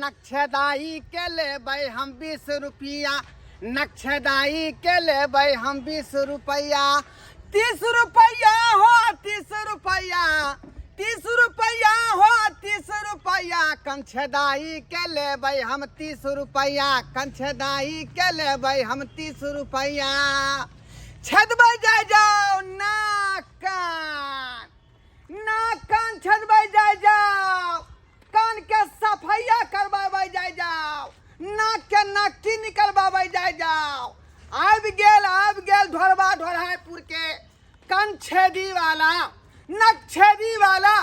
नक्शेदाई के लेबै हम 20 रुपया, नक्शेदाई के लेबै हम 20 रुपया। 30 रुपया हो 30 रुपया, 30 रुपया हो 30 रुपया, कंछेदाई के लेबै हम 30 रुपया, कंछेदाई के लेबै हम 30 रुपया। छेदबै जाय जाओ नाक कान, नाक कान छेदबै जाय जाओ, कान के सफैया करबाबै जाय जाओ, नाक के नक्की निकलबाबै जाय जाओ। आबि गेल ढोरबा ढोरहापुर के कंछेदी वाला, नक्छेदी वाला।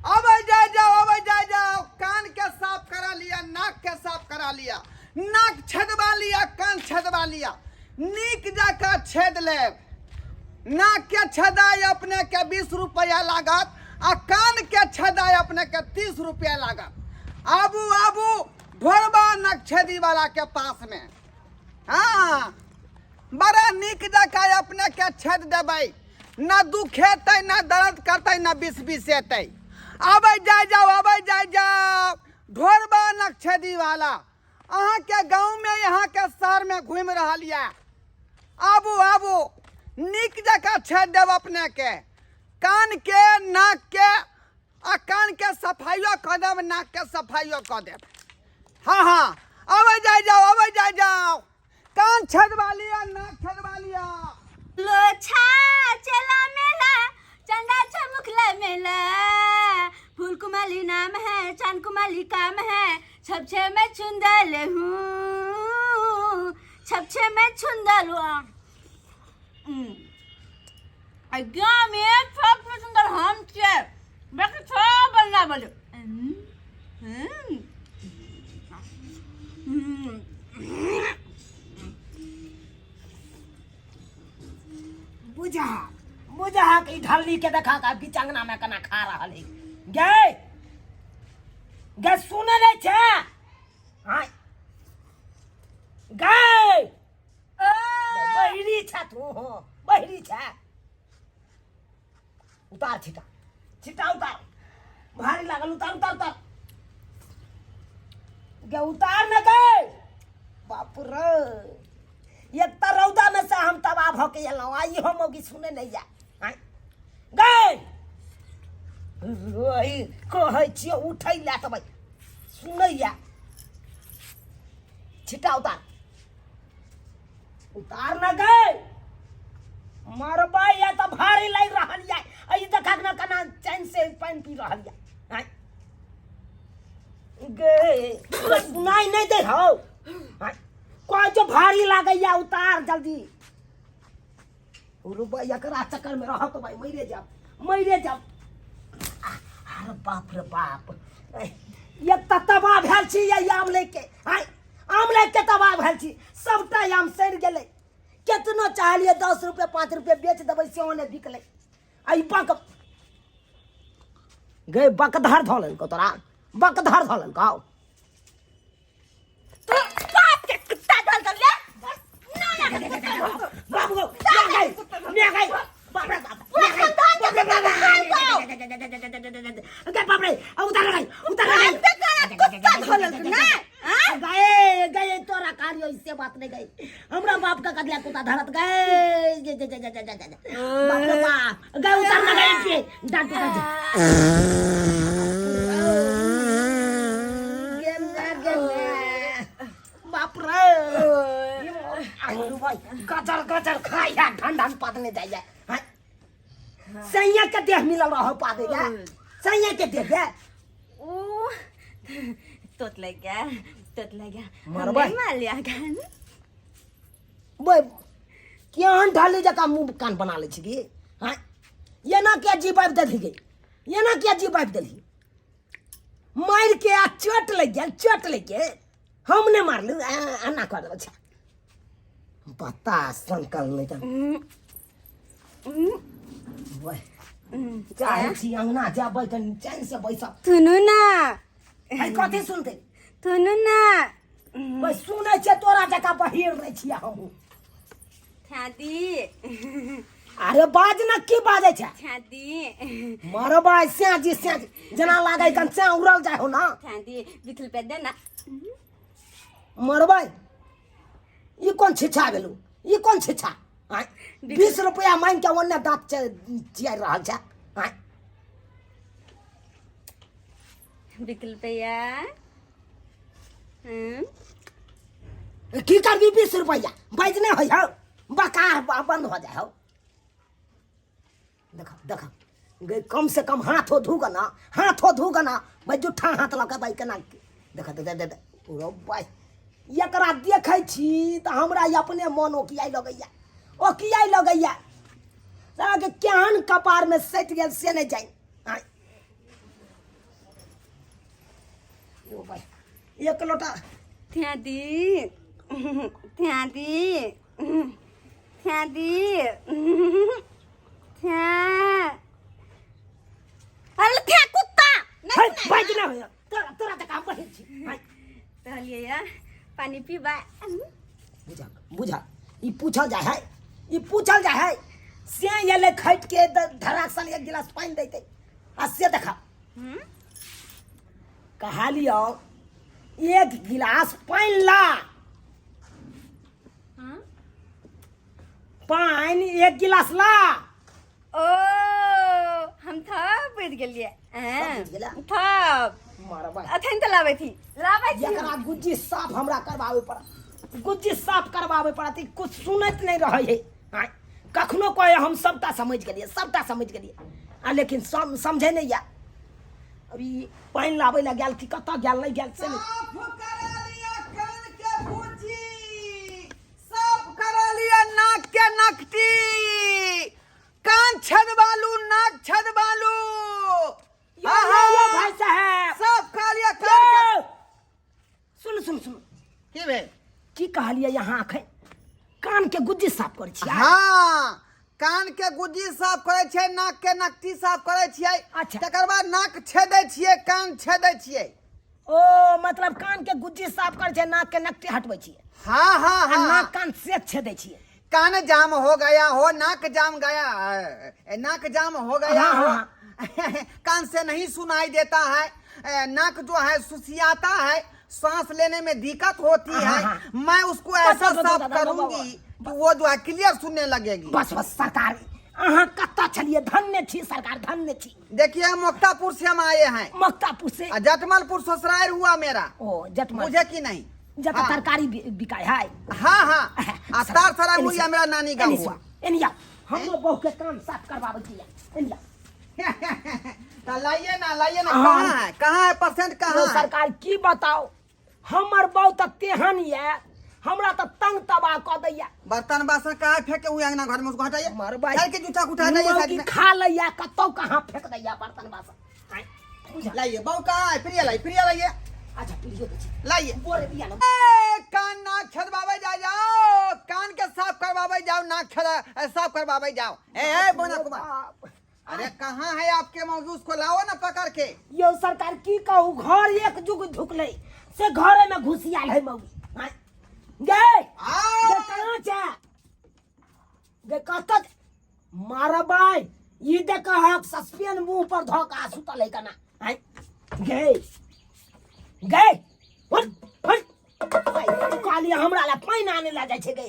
अब जाय जाओ, कान के साफ करा लिया, नाक के साफ करा लिया, नाक छेदवा लिया, कान छेदवा लिया, नीक जाकर छेद ले। नाक के छेदाई अपने के 20 रुपया लागत, आ कान के छेदाई अपने के 30 रुपया लागत। आबू ढोरबा नक्छेदी वाला के पास में, हाँ बड़ा नीक जगह अपने के छेद देबै, न दुखेतै न दर्द करतै न बिसेतै। अब जाय जाओ ढोरबा नक्छेदी वाला, अहाँ के गाँव में यहाँ के शहर में घूम रहा लिया। आबू नीक जगह छेद देव अपने के, कान के नाक के, आ कान के सफाइयो कऽ देब, नाक के सफाइयो कऽ देब। हाँ अब जाय जाओ, कान छेदवा लिया, नाक छेदवा लिया। लोछा चला मेला, चंदा चमुखला मेला, फूल कुमाली नाम है, चांद कुमाली काम है, छपछे में चुंदल हूँ, छपछे में चुंदल हूँ। गाँव में सबसे सुंदर हम छे, बाकी सब बनना बोलो। बुझा कि ढलनी के देखा का बीच अंगना में कना खा रहा है। गे सुने नहीं छे? हां गे बहिरी छा तू, हो बहिरी छा। उतार छिटा उतार, भारी लागल, उतार गे उतार न गे। बाप रे, एक तो रौदा में से हम तबाह भ के एलौ, आई हम मोगी सुने नहीं जा। गए रोई कहै छियै उठै ला तबै सुनै या। छिटा उतार न गए, मरबै या तो भारी लग रहल या। आई देखा न कना चैन से पानी पी रहल या। गे सुनाई नहीं दे हो, कोई जो भारी लागैया, उतार जल्दी। रुपया एकरा चक्कर में रह तो भाई मरे जाब। अरे बाप रे बाप, एक तो तबाह भेल छी आम लेके, आम लेके तबाह भेल छी। सबटा आम सड़ गेलै, केतनो चाहलिए 10 रुपये 5 रुपये बेच देबै सेहो नहीं बिकलै। आई गए बकधार धोलन को, तोरा बकधार धोलन को। गए तोरा कार्य इससे बात नहीं गई, हमरा बाप का कदला कुत्ता धरत गए। बाप रे बाप, गए उतार ना गए डांट बाप रे। गजर खाया ठंडा पादने जाए। सैया के देह मिलल रहो पादेगा, सैया के देह ओ तोत लग गया मरबै मार लिया गान। बे केहन ढाली जका मुंह कान बना ले छी। हां ये ना के जीवाब देली गई, ये ना के जीवाब देली, मार के आ चोट लग गया, हमने मारलू आना कर दे। बता संकल नहीं तो ओए चाहे छी अंगना जाबै त चैन से बैसा। सुनु ना, आई कथि सुनते? सुनु ना, बस सुनै छे तोरा जका बहिर नै छी हम। थाती अरे बाज न की बाजे छै दी मरबा स्याजी जना लागे कन से उड़ल जाय हो ना दी बिथल पे दे ना मरबा ई कोन छिछा गेलू ई कोन छिछा 20 रुपया मांग के ओन्ने दांत चियार रहल छै बिकल पे या की करबी 20 रुपया बाज नहीं होय हो बकार बंद हो जाए हो देखा गे कम से कम हाथों धोगा ना भाई जूठा हाथ लगा भाई केना देखा दे ओ भाई एकरा देखै छी त हमरा अपने मन ओकियाई लगैया साला के केहन कपार में सट गेल से नहीं जाई ओ भाई एक लोटा दी अरे क्या कुत्ता है बाज ना होय तोरा त काम बढ़े छी कहलिए या पानी पीबा बुझा ई पूछल जाय है से ये ले खट के धराक सन एक गिलास पानी देते आ से देखा कहा लियो एक गिलास पानी ला पानी एक गिलास ला ओ हम थप बैठ गेलिए थप मारबा अथन त लाबै थी एकरा गुज्जी साफ हमरा करवावे पड़त कुछ सुनत नहीं रहे है कखनो कहे हम सबटा समझ गेलिए आ लेकिन समझे नहीं या अभी पानी लावे ला गेल कि कत गेल नहीं गेल से नाक के नकटी कान छदवालू नाक छदवालू भाई साहब सब खा लिया कान सुन के बे की कहलिए यहाँ आखे कान के गुज्जी साफ करे छियै हाँ कान के गुज्जी साफ करे छियै नाक के नकटी साफ करे छियै अच्छा। तकर बाद नाक छेदै छियै कान छेदै छियै ओ मतलब कान के गुज्जी साफ करे छियै नाक के नकटी हटबै छियै हाँ हाँ आ हाँ नाक कान से छेदै छियै कान जाम हो गया हो नाक जाम हो गया हाँ, हो हाँ। कान से नहीं सुनाई देता है नाक जो है सुसियाता है सांस लेने में दिक्कत होती हाँ, है हाँ। मैं उसको ऐसा बस, साफ बस, करूंगी कि वो जो है क्लियर सुनने लगेगी बस सरकार अहाँ कत्ता छलिए धन्य छी सरकार धन्य छी देखिए मोक्तापुर से हम आए हैं मक्तापुर से जटमलपुर ससुराल हुआ मेरा ओ जटमल मुझे की नहीं जब हाँ। तरकारी बिकाय है हाँ तार सरा मुझे मेरा नानी गाँव हुआ एनिया हम लोग बहु के काम साफ करवावे छियै एनिया लाइए ना हाँ। कहाँ है परसेंट कहाँ है सरकार की बताओ हमर बहु त तेहन ये हमरा त तंग तबाह क दैया बर्तन बासन कहाँ फेंके हुए अंगना घर में उसको हटाइए मरबाई चल के जूठा उठा जाइए साइड की में खा लैया कतौ कहाँ फेंक दैया बर्तन बासन लाइए बहु कहाँ है प्रिया लाइए अच्छा प्रियो दे छी लाइए बोरे दिया ना कान नाक छदवावे जाओ कान के साफ करवावे जाओ नाक साफ करवावे जाओ ए बोना कुमार अरे कहाँ है आपके मौजूद उसको लाओ ना पकड़ के यो सरकार की कहू घर एक जुग ढुकले से घरे में घुसियाल है मौगी गे कहाँ छे गे कत मारबाई ई देख हक सस्पेन मुंह पर धोका सुतल है कना हैं गे गे फट काली हमरा ला पानी आने ला जाय छे गे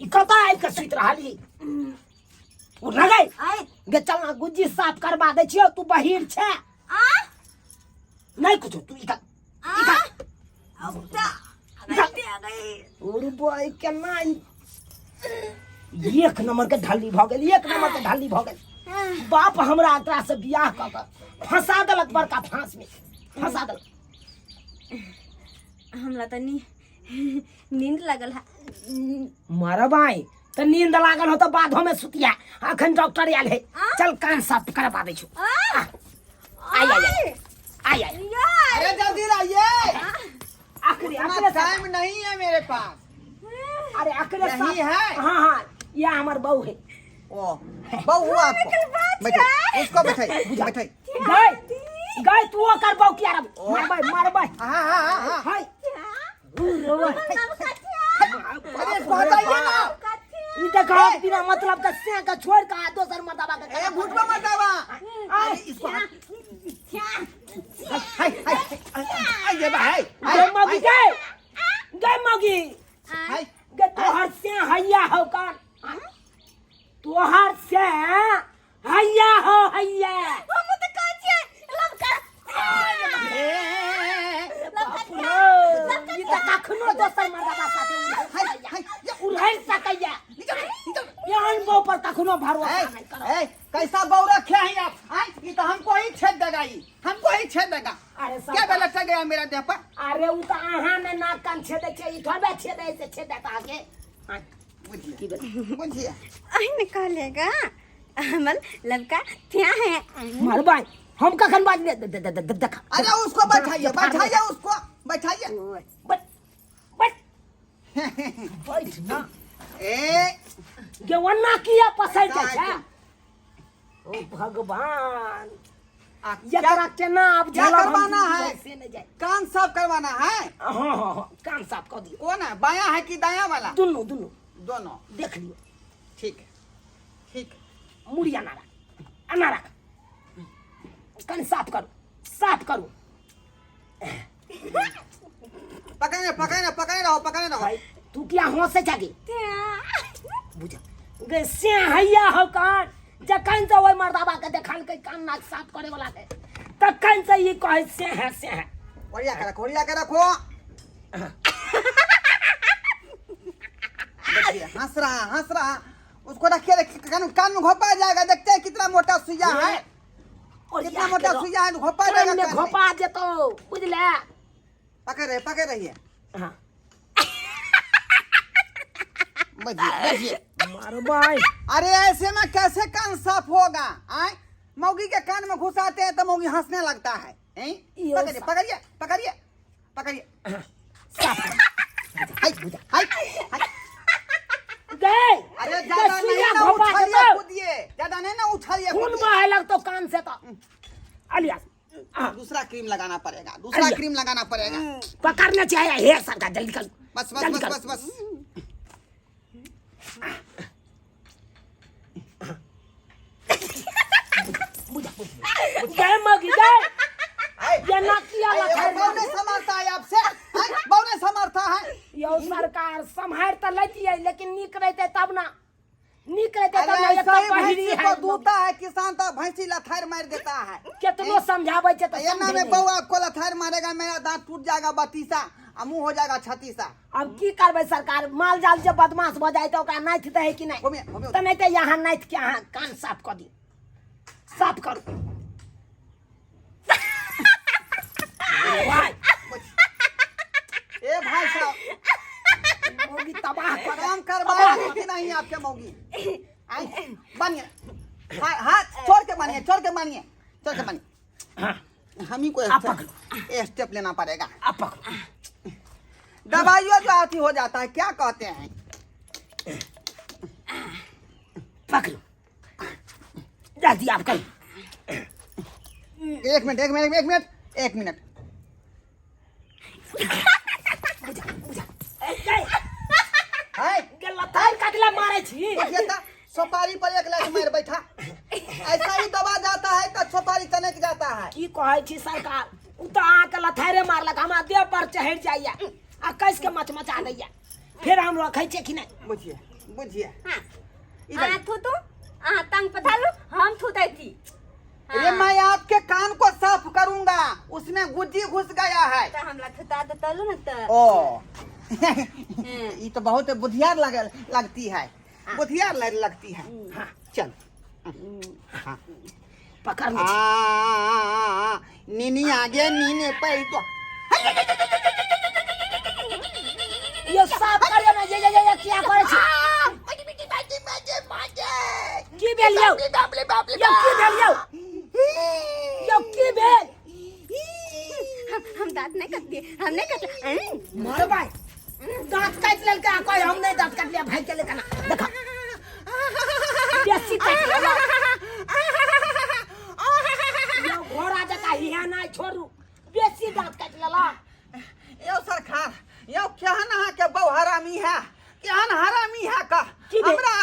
ई कता आइ के सुत रहली उठ ना गई गे चल ना गुज्जी साफ करवा दे छियो तू बहिर छे नहीं कुछ तू इका बॉय केना एक नंबर के ढाली भ गेल बाप हमरा एकरा से बियाह क के फंसा देलक बड़का फांस में फंसा देलक हमरा त नींद लगल है मारा भाई तो नींद लागल हो तो बाधो में सुतिया अखन डॉक्टर आयल है चल कान साफ करवा दे छु आई अरे जल्दी लाइए आखिरी टाइम नहीं है मेरे पास अरे आखिरी नहीं है हाँ ये हमार बहू है ओ बहू हुआ आपको बैठे उसको बैठे गए तू वो कर बहू क्या मार भाई हाँ हाय अरे इसको हटाइए ना ई देखा बिना मतलब का से का छोड़ का दोसर मर्दाबा के ए भूटवा मतावा अरे इसको हाय हाय ये भाई गे मगी गे मगी हाय गे तोहर से हैया हो कान तोहर से हैया हो हैया हम तो कह छिए लमका ई त कखनो दोसर मर्दाबा साथे उड़ै सकैया यहाँ बो पर कखनो भरोसा नहीं करो ए कैसा बौ रखे हैं आप हाय ये तो हमको ही छेद देगा ये हमको ही छेद देगा अरे क्या गलत है गया मेरा देह पर अरे उ त आहा में नाक कान छेदे छे ई थोबे छेदे से छेदता आगे बुझिए आई निकालेगा अमल लमका क्या है मार भाई हम कखन बाज ले देखा अरे उसको बैठाइए उसको बैठाइए बट बैठ ना ए के वन्ना किया पसै के छे ओ भगवान यकरा केना अब क्या झला करवाना है? से न जाए कान साफ करवाना है हां कान साफ कर दियो कौन है बायां है कि दायां वाला दोनों दोनों देख लियो ठीक है मुड़िया अनारा कान साफ करो पकड़े रहो भाई तू क्या होसे जागे बुझा गे से हैया हो कान जखन से ओइ मर्दाबा के देखल के कान नाक साफ करे वाला के तखन से ई कहे से है ओरिया के रखो देखिए हंस रहा उसको रखिए कान में घोपा जाएगा देखते हैं कितना मोटा सुइया है कितना मोटा सुइया है घोपा जाएगा में घोपा जेतो बुझले पकड़ रहिए हां बजिए मारो भाई अरे ऐसे में कैसे कान साफ होगा आए मौगी के कान में घुसाते हैं तो मौगी हंसने लगता है पकड़िए हाय गए अरे ज्यादा नहीं ना उछालिए कूदिए ज्यादा नहीं ना उछालिए खून बहे लग तो कान से तो अलिया दूसरा क्रीम लगाना पड़ेगा पकड़ना चाहिए हेयर सर का जल्दी कर बस गए मगी गए ये ना किया बहुने समर्था है आपसे बहुने समर्था है यो सरकार संभार तो लेती है लेकिन नीक रहते तब ना अरे ये ऐसा ही पहली भैंसी है को दूता है किसान तो भैंसी लथार मार देता है कितनो समझावे छे तो ये ना में बउआ को लथार मारेगा मेरा दांत टूट जाएगा बत्तीसा आ मुंह हो जाएगा छत्तीसा अब की करबे सरकार माल जाल जब बदमाश हो जाए तो ओकरा नाथ दे है कि नहीं तो नहीं तो यहाँ नाथ के यहाँ कान साफ कर दी साफ करो ए भाई साहब मौगी तबाह कर काम करवाएगी कि नहीं आपके मौगी बनिए हाथ छोड़ के मानिए हम ही को स्टेप लेना पड़ेगा अब पकड़ो दवाइयों जो आती हो जाता है क्या कहते हैं पकड़ो जल्दी आप करो एक मिनट हाय गलत कटला मारे छी सोपारी पर एक लाख मार बैठा ऐसा ही दबा जाता है तो सोपारी तनक जाता है की कहे छी सरकार उ तो आ के लथारे मारलक हमरा देह पर चढ़ जाइए आ कस के मचमचा दैया फिर हम रखै छी कि नहीं बुझिए हां थू आ तंग पथालू हम थूदै थी अरे मैं आपके कान को साफ करूंगा उसमें गुज्जी घुस गया है तो हमरा थुता देतलू न त ओ ये तो बहुत बुधियार लगती है बुधियार लगती है हाँ, चल हाँ। पकड़ नीनी आगे नीने पे तो ये साफ करे ना ये क्या करे छी की भेलियो यो की भेलियो यो की भेल हम दांत नहीं काटते हम नहीं काटते मार भाई दांत काट लेलका कोई हम नहीं दांत काट लिया भाई के लेकर ना देखा देसी काट लेला यो घोड़ा जका हिया ना छोड़ू देसी दांत काट लेला यो सरकार यो केहन अहाँ के बहु हरामी है केहन हरामी है का हमरा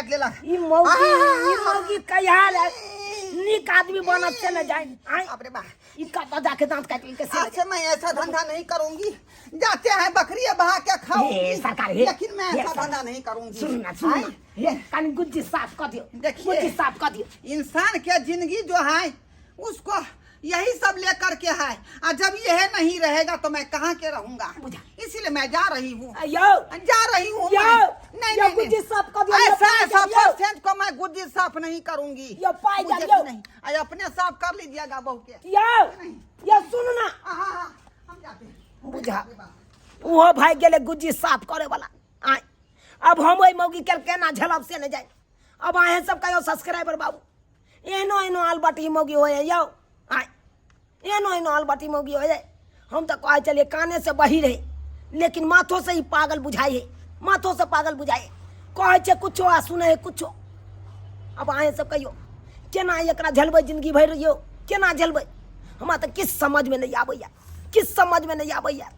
काट लेला ई मौगी कहिया निक आदमी बनत से न जाए आय बाप रे बा ई का जाके दांत काट के से अच्छा मैं ऐसा धंधा नहीं करूंगी जाते हैं बकरियां बहा के खाऊंगी सरकार लेकिन मैं ऐसा धंधा नहीं करूंगी सुन ये कान गुज्जी साफ कर दियो देखिए। गुज्जी साफ कर दियो इंसान के जिंदगी जो है उसको यही सब लेकर के है और जब यह नहीं रहेगा तो मैं कहाँ के रहूंगा बुझा। इसीलिए मैं जा रही हूँ यो जा रही हूँ यो मैं। नहीं गुज्जी साफ कर दियो ऐसा ऐसा परसेंट को मैं गुज्जी साफ नहीं करूंगी यो पाई मुझे जा यो नहीं अरे अपने साफ कर लीजिएगा बहू के यो सुन ना हाँ, हम जाते हैं बुझा वो भाई गेले गुज्जी साफ करे वाला आय अब हम ओई मौगी के केना झलब से न जाए अब आए सब कहियो सब्सक्राइबर बाबू एनो एनो आलबटी मौगी होए यो आय एनो एनो आलबटी मौगी होए हम तो कहे चलिए काने से बही रहे लेकिन माथों से ही पागल बुझाए है माथों से पागल बुझाए कहे छे कुछो आ सुने है कुछो अब आए सब कहियो केना एकरा झलबै जिंदगी भर यो केना झलबै हमरा तो किस समझ में नहीं आबैया किस समझ में नहीं आबैया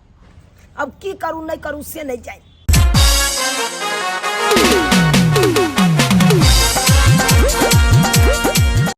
अब की करूँ नहीं करूँ से नहीं जाए